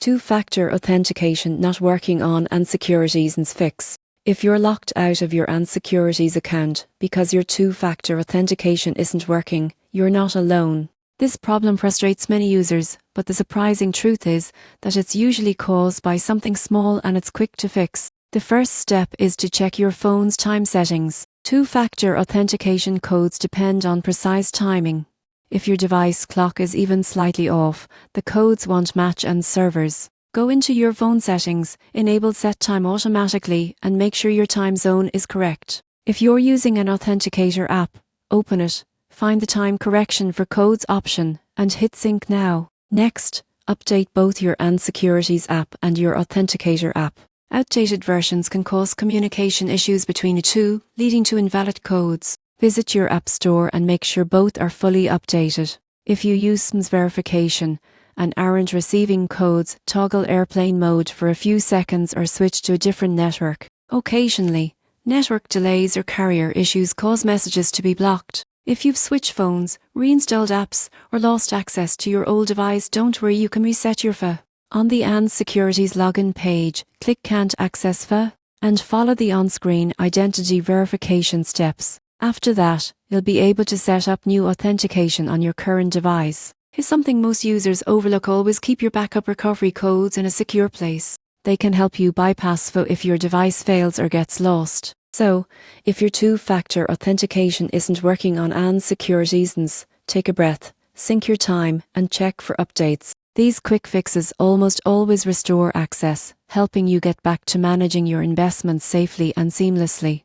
Two-factor authentication not working on ANZ Securities NZ Fix. If you're locked out of your ANZ Securities account because your two-factor authentication isn't working, you're not alone. This problem frustrates many users, but the surprising truth is that it's usually caused by something small and it's quick to fix. The first step is to check your phone's time settings. Two-factor authentication codes depend on precise timing. If your device clock is even slightly off, the codes won't match ANZ servers. Go into your phone settings, enable set time automatically, and make sure your time zone is correct. If you're using an authenticator app, open it, find the time correction for codes option, and hit sync now. Next, update both your ANZ Securities app and your authenticator app. Outdated versions can cause communication issues between the two, leading to invalid codes. Visit your app store and make sure both are fully updated. If you use SIMS verification and aren't receiving codes, toggle airplane mode for a few seconds or switch to a different network. Occasionally, network delays or carrier issues cause messages to be blocked. If you've switched phones, reinstalled apps, or lost access to your old device, don't worry, you can reset your FA. On the ANZ Securities login page, click Can't Access FA and follow the on-screen identity verification steps. After that, you'll be able to set up new authentication on your current device. Here's something most users overlook: always keep your backup recovery codes in a secure place. They can help you bypass FA if your device fails or gets lost. So, if your two-factor authentication isn't working on ANZ Securities NZ, take a breath, sync your time, and check for updates. These quick fixes almost always restore access, helping you get back to managing your investments safely and seamlessly.